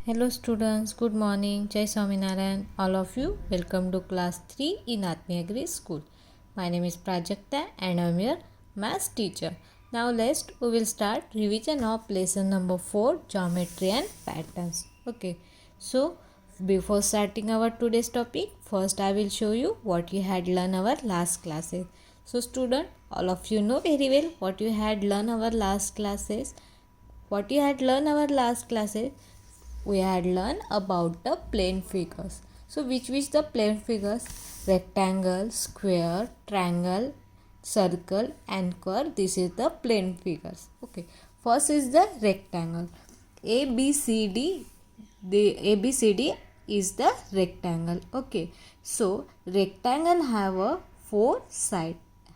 Hello students, good morning. Jai Swaminarayan. All of you, welcome to class 3 in Atmiya Agri School. My name is Prajakta and I am your maths teacher. Now we will start revision of lesson number 4, geometry and patterns. Okay, so before starting our today's topic, first I will show you what you had learned our last classes. So student, all of you know very well what you had learned our last classes. What you had learned our last classes, we had learned about the plane figures. So which the plane figures? Rectangle, square, triangle, circle and curve. This is the plane figures. Okay. First is the rectangle. ABCD. The ABCD is the rectangle. Okay. So rectangle have a 4 side.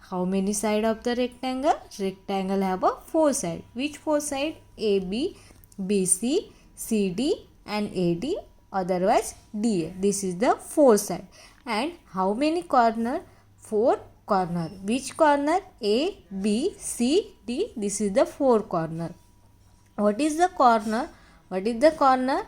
How many side of the rectangle? Rectangle have a 4 side. Which 4 side? AB, BC, CD and AD, otherwise DA. This is the 4 side. And how many corner? 4 corner. Which corner? A, B, C, D. This is the 4 corner. What is the corner? What is the corner?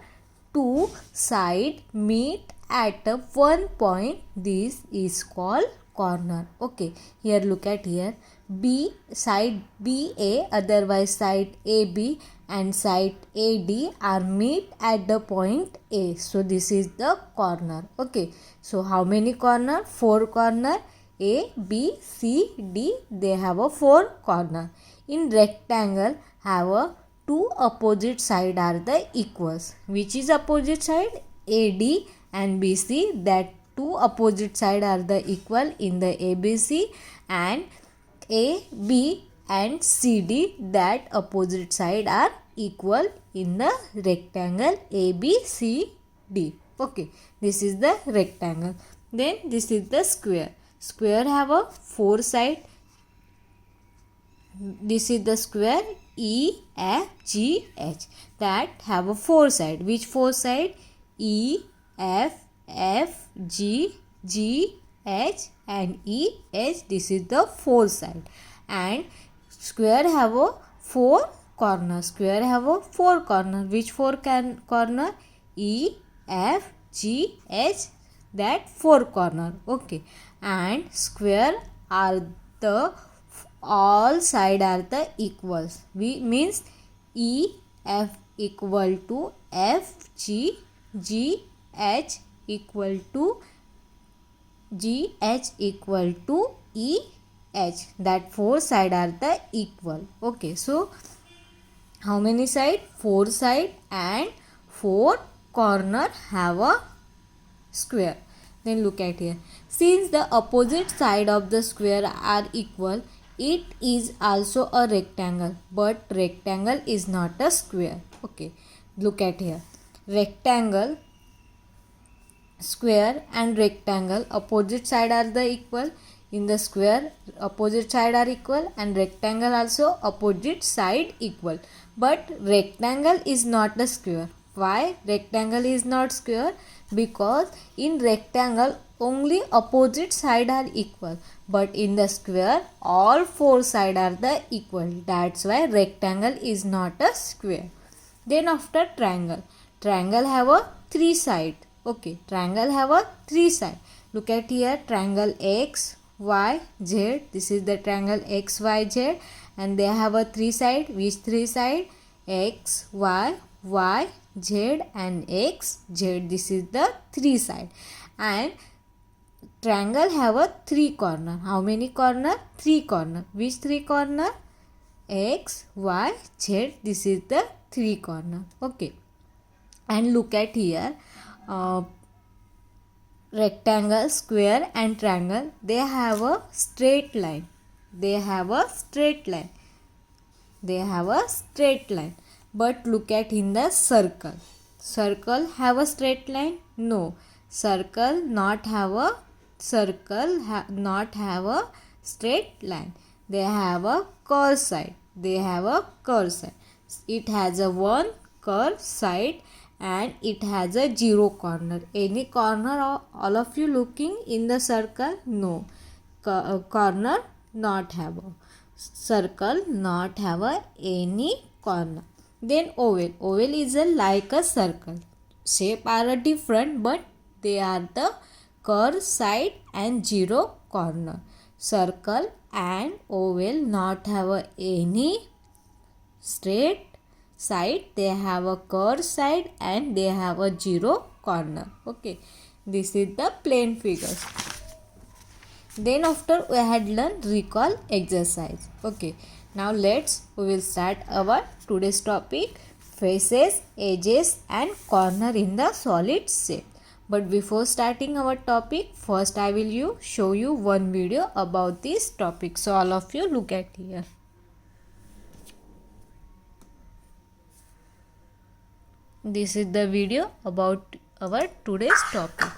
Two side meet at one point. This is called corner. Okay, here look at here. B side BA, otherwise side AB and side AD are meet at the point A. So this is the corner. Okay, so how many corner? 4 corner. A, B, C, D. They have a 4 corner. In rectangle have a two opposite side are the equals. Which is opposite side? AD and BC. That two opposite side are the equal in the ABC, and AB and CD, that opposite side are equal in the rectangle ABCD. Okay, this is the rectangle. Then this is the square. Square have a 4 side. This is the square EFGH, that have a 4 side. Which 4 side? EFG and EH. This is the 4 side. And square have a 4 corner. Square have a 4 corner. Which 4 corner? EFGH, that 4 corner. Okay, and square are the all side are the equals. We means EF equal to FG, GH equal to GH equal to EH. That 4 side are the equal. Okay, so how many side? 4 side and 4 corner have a square. Then look at here. Since the opposite side of the square are equal, it is also a rectangle, but rectangle is not a square. Okay, look at here. Rectangle, square and rectangle, opposite side are the equal. In the square, opposite side are equal, and rectangle also opposite side equal. But rectangle is not a square. Why rectangle is not square? Because in rectangle only opposite side are equal, but in the square all 4 side are the equal. That's why rectangle is not a square. Then after triangle. Triangle have a 3 side. Okay, triangle have a 3 side. Look at here, triangle X, Y, Z. This is the triangle X, Y, Z, and they have a 3 side. Which 3 side? X, Y, Y, Z and X, Z. This is the 3 side. And triangle have a 3 corner. How many corner? 3 corner. Which 3 corner? X, Y, Z. This is the 3 corner. Okay. And look at here. Rectangle, square and triangle, they have a straight line. They have a straight line. They have a straight line. But look at in the circle. Circle have a straight line? No. Circle not have a not have a straight line. They have a curved side. They have a curved side. It has a one curved side and it has a 0 corner. Any corner? All of you looking in the circle? No. Corner not have a. Circle not have a any corner. Then oval. Oval is like a circle. Shape are different, but they are the curve side and zero corner. Circle and oval not have any straight side, they have a curved side and they have a zero corner. Okay, this is the plane figures. Then after we had learned recall exercise. Okay, now we will start our today's topic, faces, edges and corner in the solid shape. But before starting our topic, first I will show you one video about this topic. So all of you look at here. This is the video about our today's topic.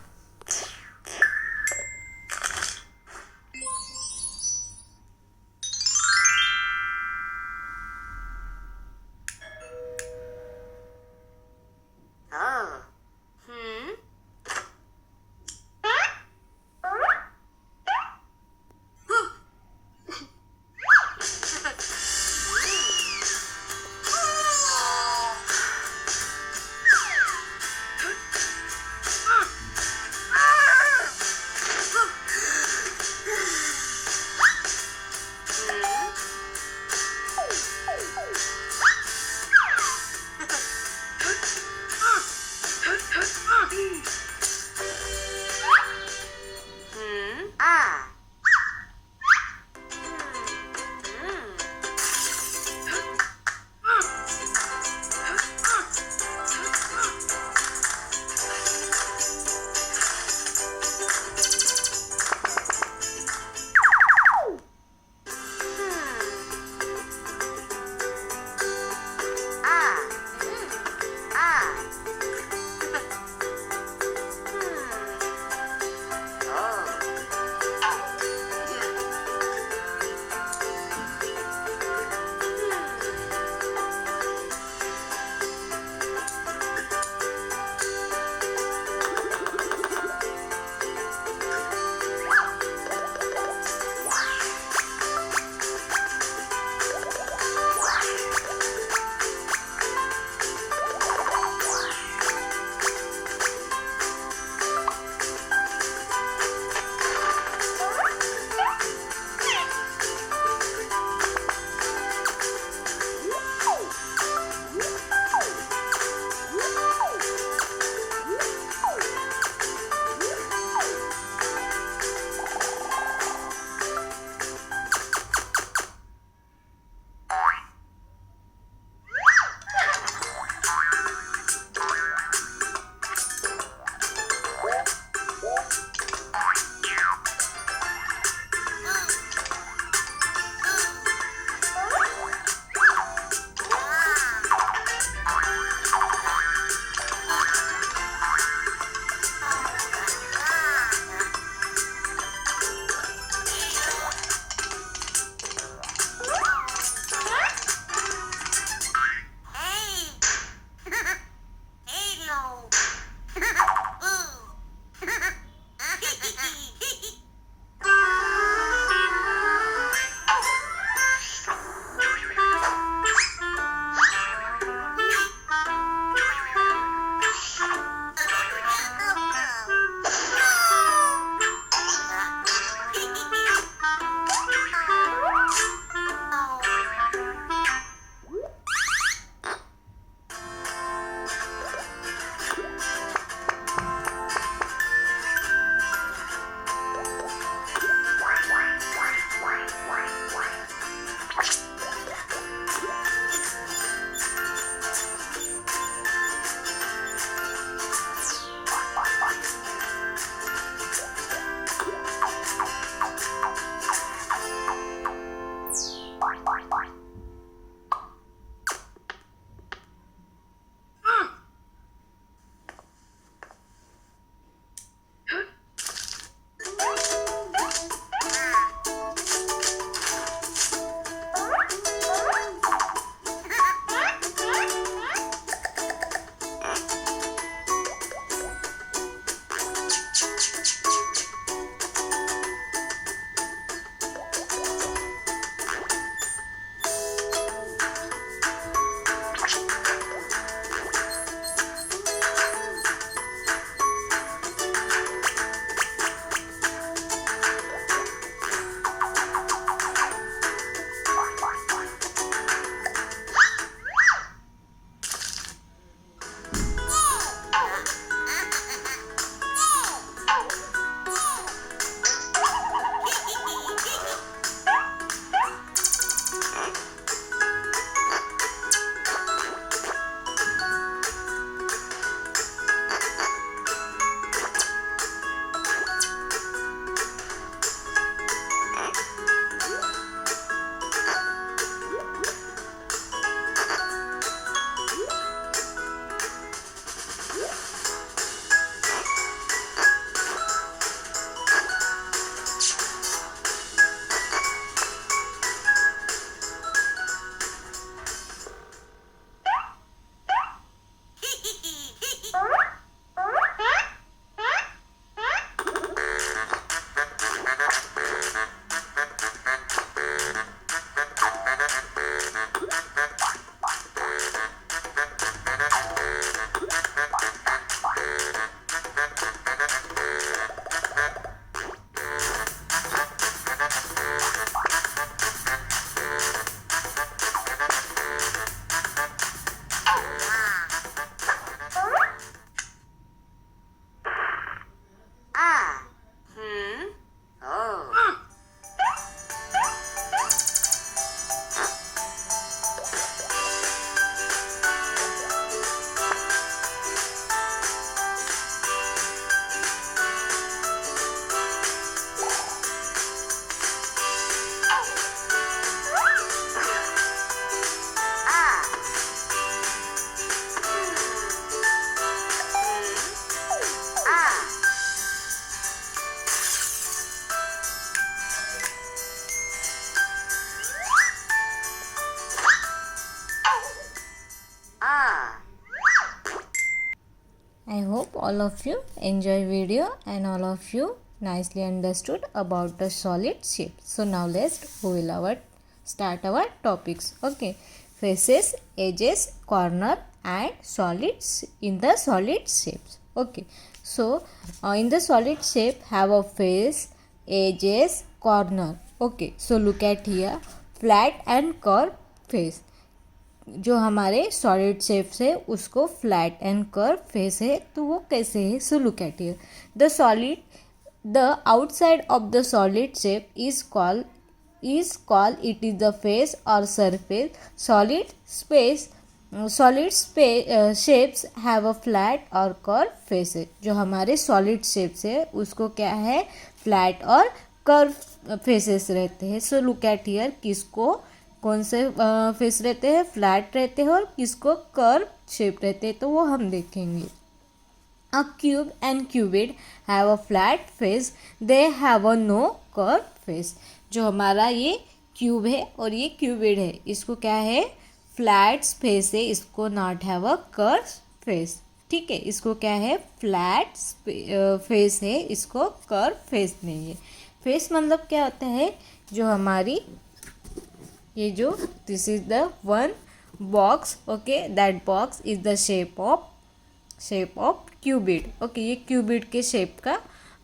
I hope all of you enjoy video and all of you nicely understood about the solid shape. So now start our topics. Okay, faces, edges, corner and solids in the solid shapes. Okay, so in the solid shape have a face, edges, corner. Okay, so look at here, flat and curved face. जो हमारे solid shapes है उसको flat and curve face है, तो वो कैसे है? So look at here, the outside of the solid shape is called it is the face or surface. Solid shapes have a flat or curve faces. जो हमारे solid shapes है उसको क्या है? फ्लैट और कर्व फेसेस रहते हैं. सो look at here, किसको कौन से फेस रहते हैं? फ्लैट रहते हैं. और किसको? कर्व शेप रहते हैं. तो वो हम देखेंगे. A cube and cuboid have a flat face, they have a no curve face. जो हमारा ये क्यूब है और ये क्यूबिड है, इसको क्या है? फ्लैट फेस है, इसको not have a curve face. ठीक है, इसको क्या है? फ्लैट फेस है, इसको कर्व फेस नहीं है. फेस मतलब क्या होता है? जो हमारी ये जो this is the one box. Okay, that box is the shape of cuboid. Okay, ये क्यूबिड के शेप का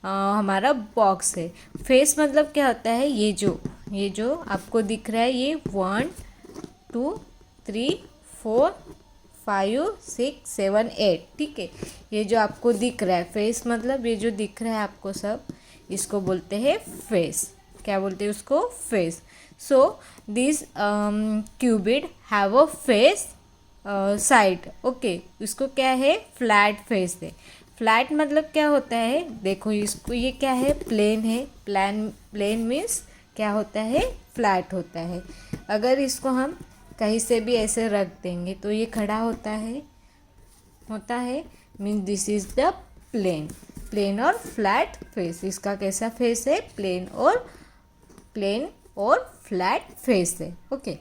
हमारा बॉक्स है. फेस मतलब क्या होता है? ये जो आपको दिख रहा है, ये 1 2 3 4 5 6 7 8. ठीक है, ये जो आपको दिख रहा है फेस मतलब ये जो दिख रहा है आपको सब, इसको बोलते हैं फेस. क्या बोलते हैं उसको? Face. So this cuboid have a face side. Okay, इसको क्या है? फ्लैट फेस है. फ्लैट मतलब क्या होता है? देखो इसको, ये क्या है? प्लेन है. प्लेन मीन्स क्या होता है? फ्लैट होता है. अगर इसको हम कहीं से भी ऐसे रख देंगे तो ये खड़ा होता है means this is the plane और फ्लैट फेस. इसका कैसा फेस है? प्लेन और फ्लैट फेस है. Okay,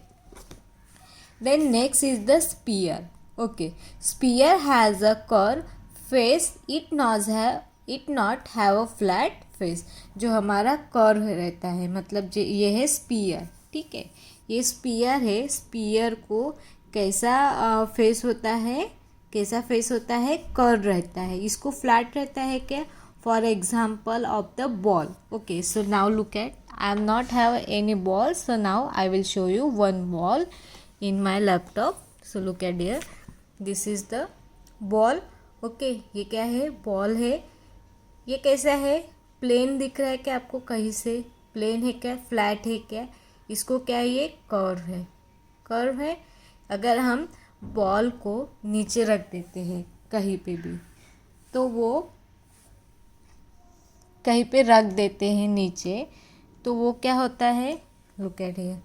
then next is the sphere. Okay, sphere has a curve face, it not have a flat face. जो हमारा कर्व रहता है मतलब ये है स्पीयर. ठीक है, ये स्पीयर है. स्पीयर को कैसा फेस होता है? कर्व रहता है. इसको फ्लैट रहता है क्या? For example of the ball. Okay, so now look at, I am not have any ball, so now I will show you one ball in my laptop. So look at here, this is the ball. Okay, ये क्या है? Ball है. ये कैसा है? Plane दिख रहा है क्या आपको? कहीं से प्लेन है क्या? फ्लैट है क्या? इसको क्या है? ये कर्व है. अगर हम बॉल को नीचे रख देते हैं कहीं पे भी, तो वो कहीं पे रख देते हैं नीचे, तो वो क्या होता है? लुक एट हियर,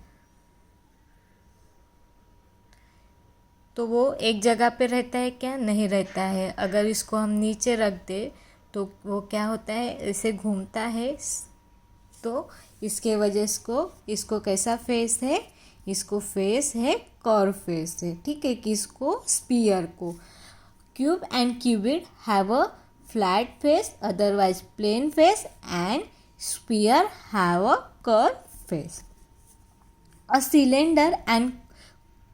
तो वो एक जगह पे रहता है क्या? नहीं रहता है. अगर इसको हम नीचे रख दे तो वो क्या होता है? ऐसे घूमता है. तो इसके वजह इसको कैसा फेस है? इसको फेस है कर्व फेस है. ठीक है, किसको? स्पीयर को. Cube and cuboid have a flat face, otherwise plane face, and sphere have a curved face. A cylinder and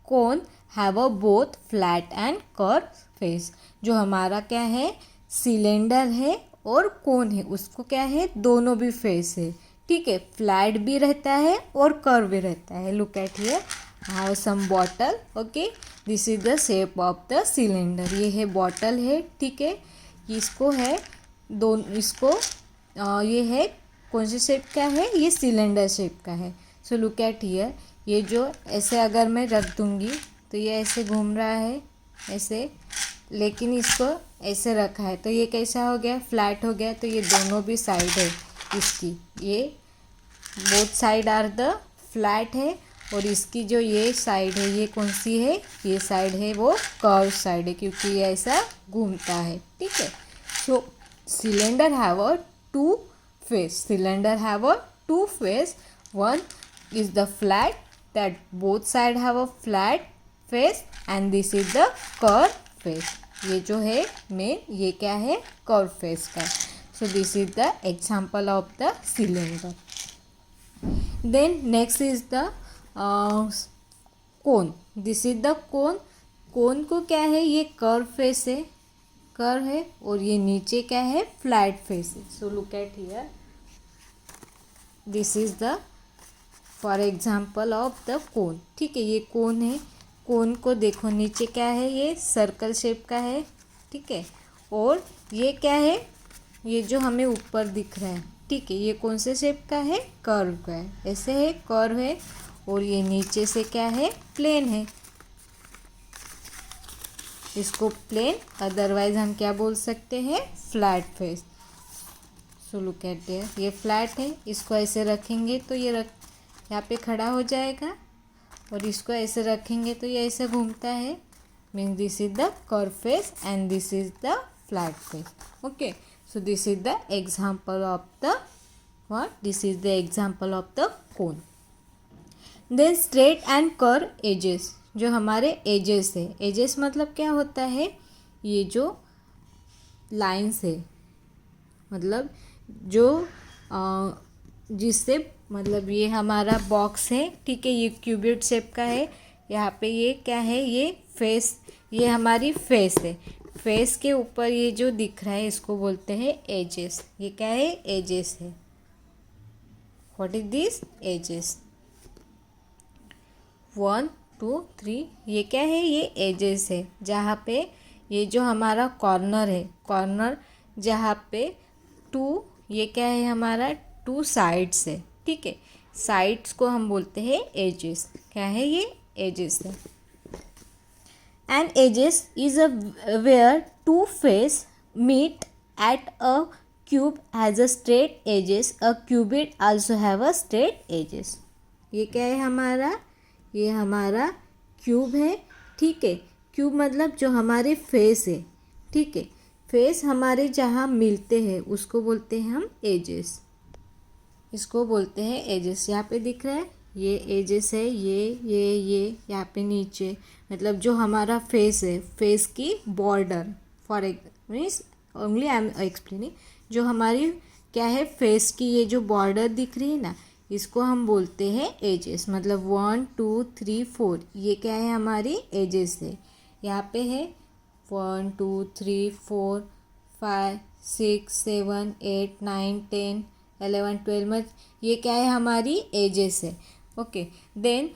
cone have a both flat and curved face. जो हमारा क्या है? सिलेंडर है और कोन है, उसको क्या है? दोनों भी फेस है. ठीक है, फ्लैट भी रहता है और कर्व भी रहता है. Look at here, I have some bottle. Okay, this is the shape of the cylinder. ये है बॉटल है. ठीक है, इसको है ये है कौन से शेप का है? ये सिलेंडर शेप का है. सो लुक एट हियर, ये जो ऐसे अगर मैं रख दूँगी तो ये ऐसे घूम रहा है ऐसे, लेकिन इसको ऐसे रखा है तो ये कैसा हो गया? फ्लैट हो गया. तो ये दोनों भी साइड है इसकी, ये both side are the flat है. और इसकी जो ये साइड है, ये कौन सी है? ये साइड है वो कर्व साइड है, क्योंकि ये ऐसा घूमता है. ठीक है, so cylinder have a two face. Cylinder have a two face. One is the flat, that both side have a flat face, and this is the curved face. ये जो है मेन ये क्या है कर्व फेस का। So this is the example of the cylinder. Then next is the cone. This is the cone. Cone को क्या है, ये कर्व फेस है, कर्व है, और ये नीचे क्या है फ्लैट फेस है। So look at here, this is the for example of the कोन। ठीक है, ये कोन है, कोन को देखो नीचे क्या है, ये सर्कल शेप का है। ठीक है, और ये क्या है, ये जो हमें ऊपर दिख रहा है, ठीक है, ये कौन से शेप का है, कर्व का है, ऐसे है कर्व है, और ये नीचे से क्या है प्लेन है, इसको प्लेन, अदरवाइज हम क्या बोल सकते हैं flat face. So look eight there, ये फ्लैट है, इसको ऐसे रखेंगे तो ये यहाँ पे खड़ा हो जाएगा, और इसको ऐसे रखेंगे तो ये ऐसे घूमता है, means this is the curve face and this is the flat face. Okay, so this is the example of the what, this is the example of the cone. Then straight and curve edges, जो हमारे edges है, edges मतलब क्या होता है, ये जो lines है, मतलब जो जिससे मतलब ये हमारा बॉक्स है, ठीक है, ये क्यूबिड शेप का है, यहाँ पे ये क्या है, ये फेस, ये हमारी फेस है, फेस के ऊपर ये जो दिख रहा है इसको बोलते हैं एजेस। ये क्या है, एजेस है। What is this, edges. 1 2 3, ये क्या है, ये एजेस है, जहाँ पे ये जो हमारा कॉर्नर है, कॉर्नर जहाँ पे 2, ये क्या है हमारा 2 साइड्स है, ठीक है, साइड्स को हम बोलते हैं एजेस। क्या है, ये एजेस है। And edges is a where 2 face meet at a cube has a straight edges, a cuboid also have a straight edges. ये क्या है हमारा, ये हमारा क्यूब है, ठीक है, क्यूब मतलब जो हमारे फेस है, ठीक है, फेस हमारे जहाँ मिलते हैं उसको बोलते हैं हम एजेस, इसको बोलते हैं एजेस। यहाँ पे दिख रहा है ये एजेस है, ये यहाँ पे नीचे, मतलब जो हमारा फेस है, फेस की border, for means only I am explaining, जो हमारी क्या है फेस की ये जो बॉर्डर दिख रही है ना, इसको हम बोलते हैं एजेस। मतलब 1 2 3 4, ये क्या है हमारी एजेस है। यहाँ पे है 1 2 3 4 5 6 7 8 9 10 11 12 में ये क्या है हमारी एजेस है। Okay, then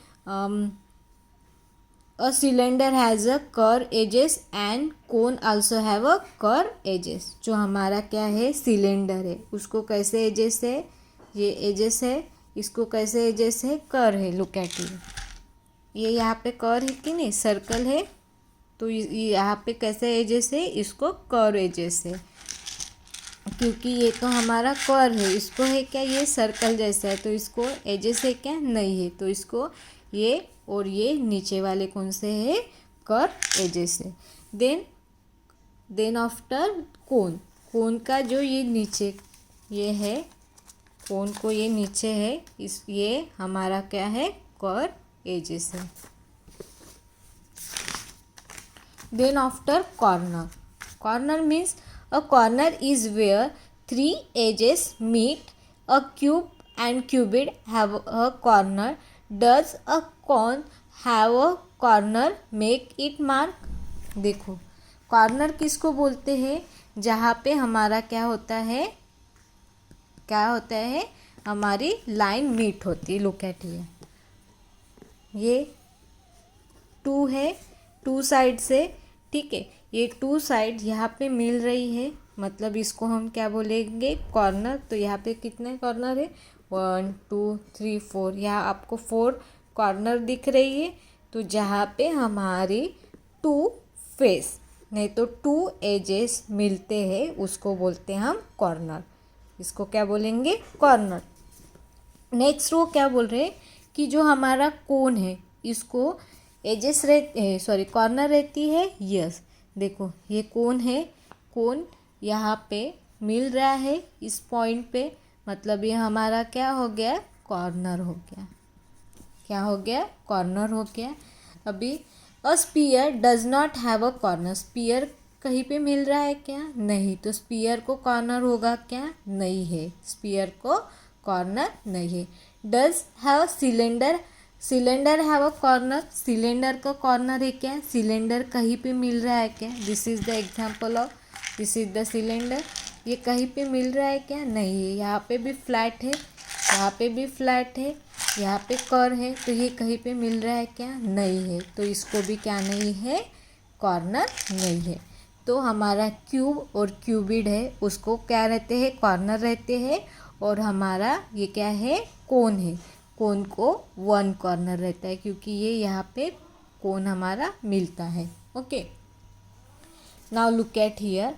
a cylinder has a curve edges and cone also have a curve edges. जो हमारा क्या है सिलेंडर है उसको कैसे एजेस है, ये एजेस है, इसको कैसे एजेस है, कर्व है। लुक एट ये यहाँ पे कर्व है कि नहीं, सर्कल है, तो यहाँ पे कैसे एजेस है, इसको कर्व एजेस है, क्योंकि ये तो हमारा कर्व है, इसको है क्या ये सर्कल जैसा है, तो इसको एजेस है क्या, नहीं है, तो इसको ये और ये नीचे वाले कौन से है, कर्व एजेस है। देन आफ्टर कोन, कोन का जो ये नीचे ये है, कोन को ये नीचे है, इस ये हमारा क्या है, कर्व एजेस है। Then after corner, corner means a corner is where 3 edges meet. A cube and cubid have a corner. Does a cone have a corner? Make it mark. देखो कॉर्नर किसको बोलते हैं, जहाँ पे हमारा क्या होता है, क्या होता है, हमारी लाइन मीट होती है। लुक एट ये 2 है, 2 साइड से, ठीक है, ये 2 साइड यहाँ पे मिल रही है, मतलब इसको हम क्या बोलेंगे, कॉर्नर। तो यहाँ पे कितने कॉर्नर है, 1 2 3 4, यहाँ आपको 4 कॉर्नर दिख रही है। तो जहाँ पे हमारी 2 फेस नहीं तो 2 एजेस मिलते हैं उसको बोलते हैं हम कॉर्नर, इसको क्या बोलेंगे, कॉर्नर। नेक्स्ट वो क्या बोल रहे हैं कि जो हमारा कोन है इसको एजेस कॉर्नर रहती है, यस। देखो ये कोन है, कोन यहाँ पे मिल रहा है इस पॉइंट पे, मतलब ये हमारा क्या हो गया, कॉर्नर हो गया। क्या हो गया, कॉर्नर हो गया। अभी a sphere does not have a corner, sphere कहीं पे मिल रहा है क्या? नहीं। तो स्पीयर को कॉर्नर होगा क्या? नहीं है, स्पीयर को कॉर्नर नहीं है। Does have cylinder, cylinder have a corner, cylinder का कॉर्नर है क्या? सिलेंडर कहीं पे मिल रहा है क्या? This is the example of, this is the cylinder. ये कहीं पे मिल रहा है क्या? नहीं है। यहाँ पे भी फ्लैट है, यहाँ पे भी फ्लैट है, यहाँ पे कर है, तो ये कहीं पे मिल रहा है क्या? नहीं है। तो इसको भी क्या नहीं है? कॉर्नर नहीं है। तो हमारा क्यूब और क्यूबिड है, उसको क्या रहते हैं? कॉर्नर रहते हैं। और हमारा ये क्या है? कोन है, कोन को वन कॉर्नर रहता है, क्योंकि ये यहाँ पे कोन हमारा मिलता है। Okay, now look at here,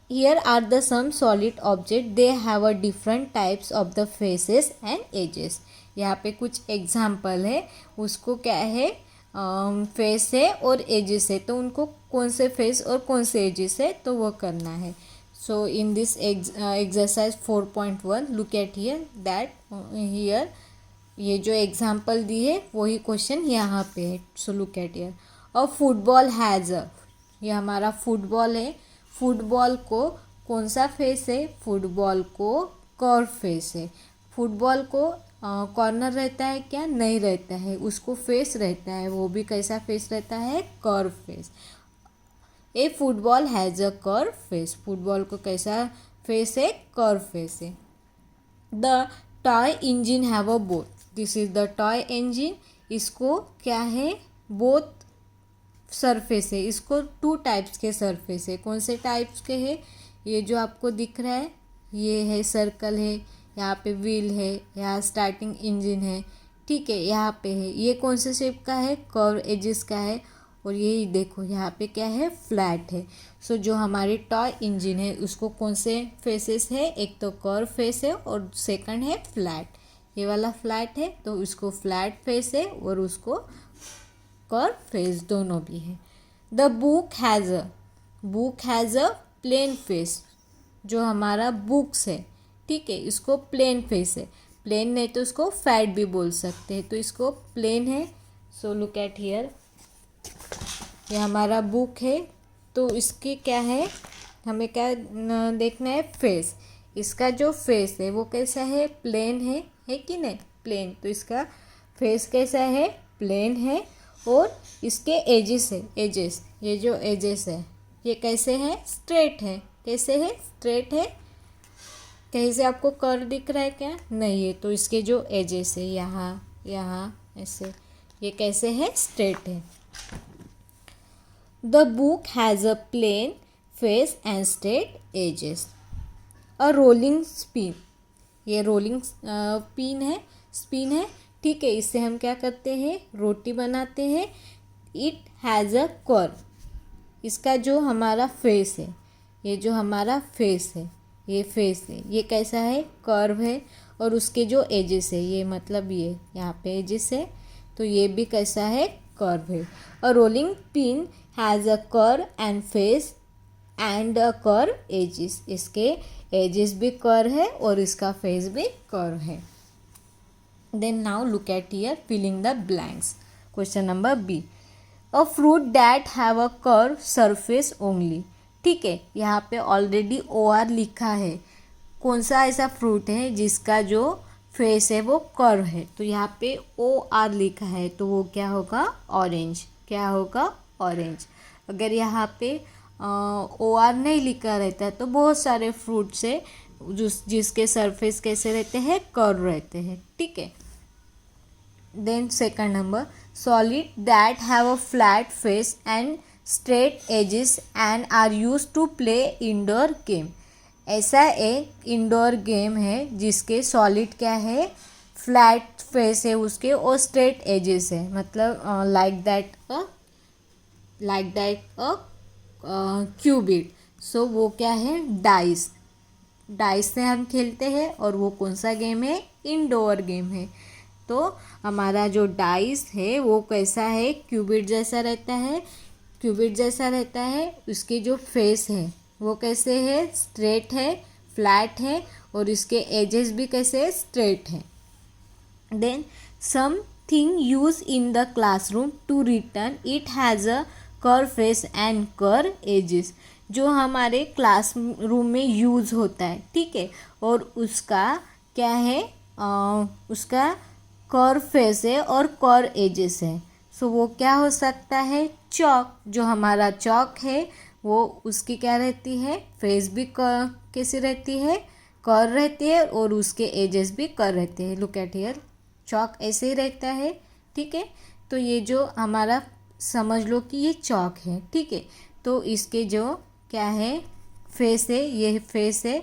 here are the some solid object, they have a different types of the faces and edges। यहाँ पे कुछ एग्जाम्पल है, उसको क्या है? फेस है और एजेस है, तो उनको कौन से फेस और कौन से एजेस है तो वो करना है। So in this exercise 4.1 look at here that here, ये जो एग्जाम्पल दी है वही क्वेश्चन यहाँ पे है। So look at here, a football has a, ये हमारा फुटबॉल है, फुटबॉल को कौन सा फेस है? फुटबॉल को कर्व फेस है। फुटबॉल को कॉर्नर रहता है क्या? नहीं रहता है, उसको फेस रहता है, वो भी कैसा फेस रहता है? Curve face. A football has a curve face, football को कैसा फेस है? कर्व फेस है। The toy engine have a both, this is the toy engine, इसको क्या है? बोथ सरफेस है, इसको टू टाइप्स के सरफेस है। कौन से टाइप्स के है? ये जो आपको दिख रहा है ये है सर्कल है, यहाँ पे व्हील है, यहाँ स्टार्टिंग इंजन है, ठीक है, यहाँ पे है। ये कौन से शेप का है? कर्व एजेस का है। और ये देखो यहाँ पे क्या है? फ्लैट है। सो जो हमारी टॉय इंजन है उसको कौन से फेसेस है? एक तो कर्व फेस है और सेकंड है फ्लैट। ये वाला फ्लैट है तो उसको फ्लैट फेस है और उसको कर्व फेस, दोनों भी है। The book has a, book has a plane face, जो हमारा बुक्स है, ठीक है, इसको प्लेन फेस है। प्लेन नहीं तो उसको फैट भी बोल सकते हैं, तो इसको प्लेन है। सो लुक एट हियर, ये हमारा बुक है, तो इसकी क्या है? हमें क्या देखना है? फेस। इसका जो फेस है वो कैसा है? प्लेन है कि नहीं? प्लेन। तो इसका फेस कैसा है? प्लेन है। और इसके एजेस है, एजेस, ये जो एजेस है ये कैसे है? स्ट्रेट है। कैसे है? स्ट्रेट है। कहीं से आपको कर्व दिख रहा है क्या? नहीं है। तो इसके जो एजेस है यहाँ यहाँ ऐसे, ये कैसे है? स्ट्रेट है। The book has a plane face and straight edges. A rolling spin, ये रोलिंग पिन है, स्पिन है, ठीक है, इससे हम क्या करते हैं? रोटी बनाते हैं। इट हैज़ अ कर्व, इसका जो हमारा फेस है, ये जो हमारा फेस है, ये फेस है, ये कैसा है? कर्व है। और उसके जो एजेस है, ये मतलब ये यहाँ पे एजेस है, तो ये भी कैसा है? कर्व है। A rolling pin has a curve and face and a curve edges, इसके एजेस भी कर्व है और इसका फेस भी कर्व है। Then now look at here, filling the blanks. Question number B. A fruit that have a curved surface only. ठीक है, यहाँ पे ऑलरेडी OR लिखा है। कौन सा ऐसा फ्रूट है जिसका जो फेस है वो कर्व है? तो यहाँ पे OR लिखा है, तो वो क्या होगा? ऑरेंज। क्या होगा? ऑरेंज। अगर यहाँ पे OR नहीं लिखा रहता तो बहुत सारे फ्रूट्स है जिसके सरफेस कैसे रहते हैं? कर्व रहते हैं, ठीक है। Then second number, solid that have a flat face and straight edges and are use to play indoor game. ऐसा एक इंडोर गेम है जिसके सॉलिड क्या है? फ्लैट फेस है उसके और स्ट्रेट एजेस है, मतलब लाइक दैट अ क्यूबिड। सो वो क्या है? डाइस। डाइस से हम खेलते हैं और वो कौन सा गेम है? इंडोर गेम है। तो हमारा जो डाइस है वो कैसा है? क्यूबिड जैसा रहता है, क्यूबिड जैसा रहता है। उसके जो फेस है वो कैसे है? स्ट्रेट है, फ्लैट है और इसके एजेस भी कैसे है? स्ट्रेट है। Then some thing used in the classroom to return it has a curved face and curved edges. जो हमारे क्लास रूम में यूज़ होता है, ठीक है, और उसका क्या है, उसका कर्व फेस है और कर्व एजेस है. सो वो क्या हो सकता है, चॉक. जो हमारा चॉक है वो उसकी क्या रहती है, फेस भी कैसी रहती है, कर्व रहती है, और उसके एजेस भी कर्व रहते हैं. लुक एट हियर, चॉक ऐसे ही रहता है, ठीक है. तो ये जो हमारा समझ लो कि ये चॉक है, ठीक है. तो इसके जो क्या है, फेस है, ये फेस है.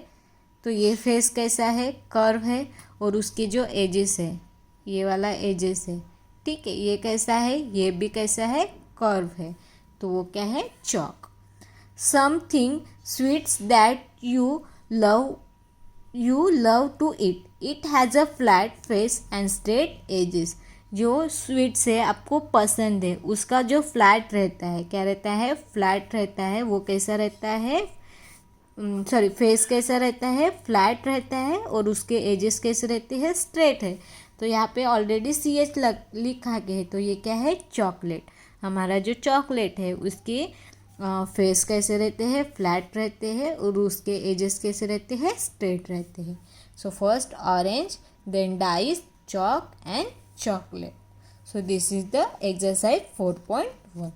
तो ये फेस कैसा है, कर्व है, और उसके जो एजेस है, ये वाला एजेस है, ठीक है. ये कैसा है, ये भी कैसा है, कर्व है. तो वो क्या है, chalk. Something sweets that you love to eat. It has a flat face and straight edges. जो स्वीट्स है आपको पसंद है, उसका जो फ्लैट रहता है, क्या रहता है, फ्लैट रहता है. वो कैसा रहता है, सॉरी, फेस कैसा रहता है, फ्लैट रहता है, और उसके एजेस कैसे रहते हैं, स्ट्रेट है. तो यहाँ पे ऑलरेडी CH लिखा गया है. तो ये क्या है, चॉकलेट. हमारा जो चॉकलेट है उसके फेस कैसे रहते हैं, फ्लैट रहते हैं, और उसके एजेस कैसे रहते हैं, स्ट्रेट रहते हैं. So first orange, then dice, chalk and chocolate. So this is the exercise 4.1.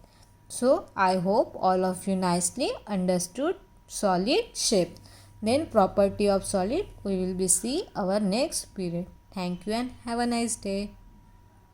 So I hope all of you nicely understood solid shape. Then property of solid we will be see our next period. Thank you and have a nice day.